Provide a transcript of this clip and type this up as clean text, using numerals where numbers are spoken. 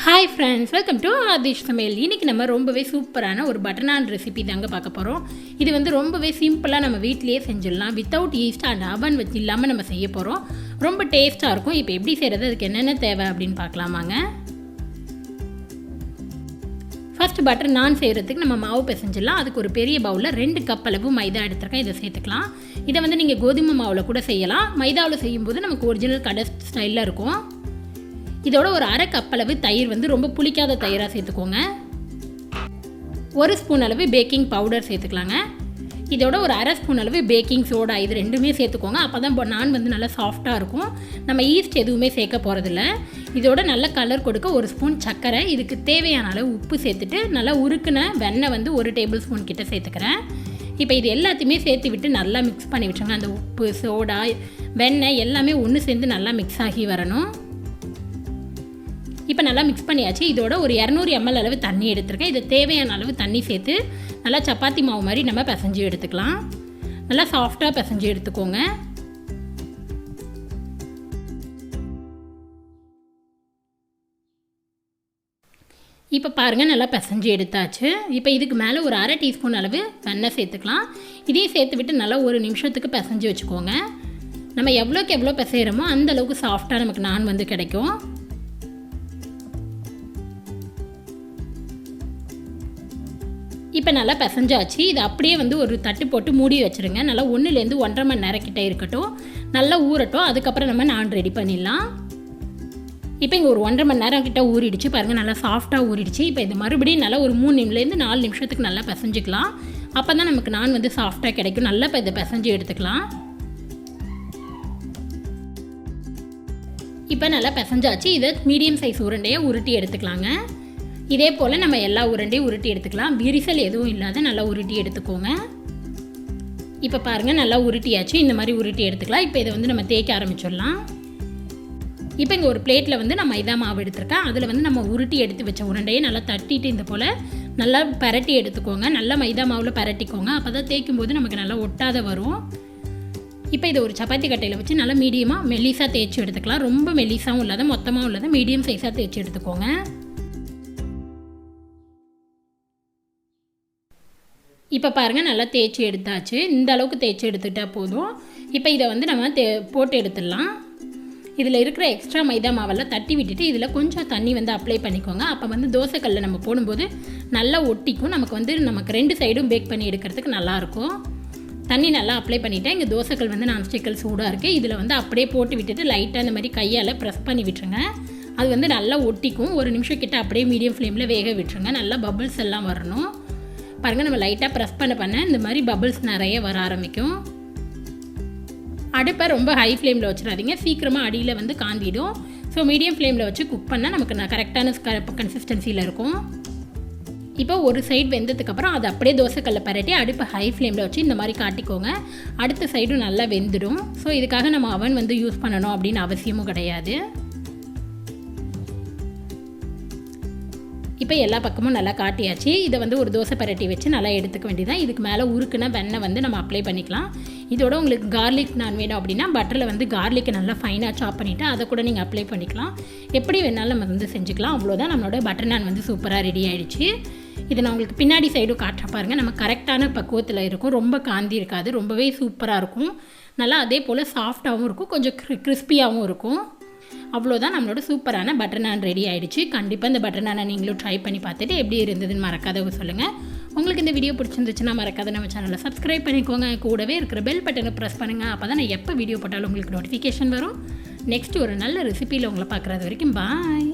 Hi friends, welcome to Aadish சமையல். இன்றைக்கி நம்ம ரொம்பவே சூப்பரான ஒரு பட்டர் நான் ரெசிபி தாங்க பார்க்க போகிறோம். இது வந்து ரொம்பவே சிம்பிளாக நம்ம வீட்டிலேயே செஞ்சிடலாம். வித்தவுட் ஈஸ்ட் அண்ட் அவன் வச்சு இல்லாமல் நம்ம செய்ய போகிறோம். ரொம்ப டேஸ்ட்டாக இருக்கும். இப்போ எப்படி செய்கிறது, அதுக்கு என்னென்ன தேவை அப்படின்னு பார்க்கலாமாங்க. ஃபஸ்ட்டு பட்டர் நான் செய்கிறதுக்கு நம்ம மாவு பிசைஞ்சிடலாம். அதுக்கு ஒரு பெரிய பவுலில் 2 கப் அளவு மைதா எடுத்துருக்கேன். இதை சேர்த்துக்கலாம். இதை வந்து நீங்கள் கோதுமை மாவில் கூட செய்யலாம். மைதாவில் செய்யும்போது நமக்கு ஒரிஜினல் கடை ஸ்டைலில் இருக்கும். இதோட ஒரு அரை கப் அளவு தயிர் வந்து ரொம்ப புளிக்காத தயிராக சேர்த்துக்கோங்க. 1 ஸ்பூன் அளவு பேக்கிங் பவுடர் சேர்த்துக்கலாங்க. இதோட ஒரு அரை ஸ்பூன் அளவு பேக்கிங் சோடா, இது ரெண்டுமே சேர்த்துக்கோங்க. அப்போ தான் நான் வந்து நல்லா சாஃப்டாக இருக்கும். நம்ம ஈஸ்ட் எதுவுமே சேர்க்க போகிறதில்ல. இதோட நல்ல கலர் கொடுக்க 1 ஸ்பூன் சர்க்கரை, இதுக்கு தேவையான அளவு உப்பு சேர்த்துட்டு நல்லா உருக்குன வெண்ணெய் வந்து 1 டேபிள் ஸ்பூன் கிட்ட சேர்த்துக்கிறேன். இப்போ இது எல்லாத்தையுமே சேர்த்து விட்டு நல்லா மிக்ஸ் பண்ணி விட்டுருங்க. அந்த உப்பு, சோடா, வெண்ணெய் எல்லாமே ஒன்று சேர்ந்து நல்லா மிக்ஸ் ஆகி வரணும். இப்போ நல்லா மிக்ஸ் பண்ணியாச்சு. இதோட ஒரு 200 ml அளவு தண்ணி எடுத்துருக்கேன். இது தேவையான அளவு தண்ணி சேர்த்து நல்லா சப்பாத்தி மாவு மாதிரி நம்ம பிசைஞ்சு எடுத்துக்கலாம். நல்லா சாஃப்டாக பிசைஞ்சு எடுத்துக்கோங்க. இப்போ பாருங்கள், நல்லா பிசைஞ்சு எடுத்தாச்சு. இப்போ இதுக்கு மேலே ஒரு அரை டீஸ்பூன் அளவு வெண்ணெய் சேர்த்துக்கலாம். இதையும் சேர்த்து விட்டு நல்லா 1 நிமிஷத்துக்கு பிசைஞ்சு வச்சுக்கோங்க. நம்ம எவ்வளோக்கு எவ்வளோ பிசைகிறோமோ அந்தளவுக்கு சாஃப்டாக நமக்கு நான் வந்து கிடைக்கும். இப்போ நல்லா பிசைஞ்சாச்சு. இது அப்படியே வந்து ஒரு தட்டு போட்டு மூடி வச்சுருங்க. நல்லா 1லேருந்து 1.5 மணி நேரம் கிட்டே இருக்கட்டும். நல்லா ஊறட்டும். அதுக்கப்புறம் நம்ம நான் ரெடி பண்ணிடலாம். இப்போ இங்கே ஒரு 1.5 மணி நேரம் கிட்ட ஊறிடுச்சு. பாருங்கள், நல்லா சாஃப்டாக ஊறிடுச்சு. இப்போ இது மறுபடியும் நல்லா ஒரு 3 4 நிமிஷத்துக்கு நல்லா பிசைஞ்சிக்கலாம். அப்போ தான் நமக்கு நான் வந்து சாஃப்டாக கிடைக்கும். நல்லா இப்போ இதை பிசைஞ்சு எடுத்துக்கலாம். இப்போ நல்லா பிசைஞ்சாச்சு. இதை மீடியம் சைஸ் உருண்டையை உருட்டி எடுத்துக்கலாங்க. இதே போல் நம்ம எல்லா உருண்டையும் உருட்டி எடுத்துக்கலாம். விரிசல் எதுவும் இல்லாத நல்லா உருட்டி எடுத்துக்கோங்க. இப்போ பாருங்கள், நல்லா உருட்டியாச்சு. இந்த மாதிரி உருட்டி எடுத்துக்கலாம். இப்போ இதை வந்து நம்ம தேய்க்க ஆரம்பிச்சிடலாம். இப்போ இங்கே ஒரு பிளேட்டில் வந்து நான் மைதா மாவு எடுத்துருக்கேன். அதில் வந்து நம்ம உருட்டி எடுத்து வச்ச உருண்டையை நல்லா தட்டிட்டு இந்த போல் நல்லா பரட்டி எடுத்துக்கோங்க. நல்லா மைதா மாவில் பரட்டிக்கோங்க. அப்போ தான் தேய்க்கும் போது நமக்கு நல்லா ஒட்டாத வரும். இப்போ இதை ஒரு சப்பாத்தி கட்டையில் வச்சு நல்லா மீடியமாக மெல்லிஸாக தேய்ச்சி எடுத்துக்கலாம். ரொம்ப மெல்லிஸாகவும் இல்லாத மொத்தமாக இல்லாத மீடியம் சைஸாக தேய்ச்சி எடுத்துக்கோங்க. இப்போ பாருங்கள், நல்லா தேய்ச்சி எடுத்தாச்சு. இந்த அளவுக்கு தேய்ச்சி எடுத்துக்கிட்டால் போதும். இப்போ இதை வந்து நம்ம போட்டு எடுத்துடலாம். இதில் இருக்கிற எக்ஸ்ட்ரா மைதா மாவெல்லாம் தட்டி விட்டுட்டு இதில் கொஞ்சம் தண்ணி வந்து அப்ளை பண்ணிக்கோங்க. அப்போ வந்து தோசைக்கல்லில் நம்ம போடும்போது நல்லா ஒட்டிக்கும். நமக்கு 2 சைடும் பேக் பண்ணி எடுக்கிறதுக்கு நல்லாயிருக்கும். தண்ணி நல்லா அப்ளை பண்ணிவிட்டேன். இங்கே தோசைக்கல் வந்து நான்ஸ்டிக்கல் சூடாக இருக்குது. இதில் வந்து அப்படியே போட்டு விட்டுட்டு லைட்டாக இந்த மாதிரி கையால் ப்ரெஸ் பண்ணி விட்டுருங்க. அது வந்து நல்லா ஒட்டிக்கும். 1 நிமிஷம் கிட்ட அப்படியே மீடியம் ஃப்ளேமில் வேக விட்டுருங்க. நல்லா பபிள்ஸ் எல்லாம் வரணும். பாருங்கள், நம்ம லைட்டாக ப்ரெஸ் பண்ண இந்த மாதிரி பபிள்ஸ் நிறைய வர ஆரம்பிக்கும். அடுப்பை ரொம்ப ஹை ஃப்ளேமில் வச்சிடாதீங்க. சீக்கிரமாக அடியில் வந்து காந்திடும். ஸோ மீடியம் ஃப்ளேமில் வச்சு குக் பண்ணால் நமக்கு கரெக்டான கன்சிஸ்டன்சியில் இருக்கும். இப்போ ஒரு சைடு வெந்ததுக்கப்புறம் அதை அப்படியே தோசைக்கல்ல பரட்டி அடுப்பை ஹை ஃப்ளேமில் வச்சு இந்த மாதிரி காட்டிக்கோங்க. அடுத்த சைடும் நல்லா வெந்துடும். ஸோ இதுக்காக நம்ம அவன் வந்து யூஸ் பண்ணணும் அப்படின்னு அவசியமும் கிடையாது. இப்போ எல்லா பக்கமும் நல்லா காட்டியாச்சு. இதை வந்து ஒரு தோசை பரட்டி வச்சு நல்லா எடுத்துக்க வேண்டியதான். இதுக்கு மேலே உருக்குன வெண்ணெய் வந்து நம்ம அப்ளை பண்ணிக்கலாம். இதோட உங்களுக்கு கார்லிக் நான் வேணும் அப்படின்னா பட்டரில் வந்து கார்லிக்கை நல்லா ஃபைனாக சாப் பண்ணிவிட்டு அதை கூட நீங்கள் அப்ளை பண்ணிக்கலாம். எப்படி வேணாலும் நம்ம வந்து செஞ்சுக்கலாம். அவ்வளோதான், நம்மளோட பட்டர் நான் வந்து சூப்பராக ரெடி ஆகிடுச்சு. இதை நான் உங்களுக்கு பின்னாடி சைடும் காட்டுற பாருங்கள். நம்ம கரெக்டான பக்குவத்தில் இருக்கும். ரொம்ப காந்தி இருக்காது. ரொம்பவே சூப்பராக இருக்கும். நல்லா அதே போல் சாஃப்டாகவும் இருக்கும். கொஞ்சம் கிறிஸ்பியாகவும் இருக்கும். அவ்வளோதான், நம்மளோட சூப்பரான பட்டர் நான் ரெடி ஆகிடுச்சு. கண்டிப்பாக இந்த பட்டர் நானை நீங்களும் ட்ரை பண்ணி பார்த்துட்டு எப்படி இருந்ததுன்னு மறக்காதவங்க சொல்லுங்கள். உங்களுக்கு இந்த வீடியோ பிடிச்சிருந்துச்சுன்னா மறக்காத நம்ம சேனலை சப்ஸ்கிரைப் பண்ணிக்கோங்க. கூடவே இருக்கிற பெல் பட்டனை ப்ரெஸ் பண்ணுங்கள். அப்போ தான் நான் எப்போ வீடியோ போட்டாலும் உங்களுக்கு நோட்டிஃபிகேஷன் வரும். நெக்ஸ்ட் ஒரு நல்ல ரெசிபியில் உங்களை பார்க்குறது வரைக்கும் பாய்.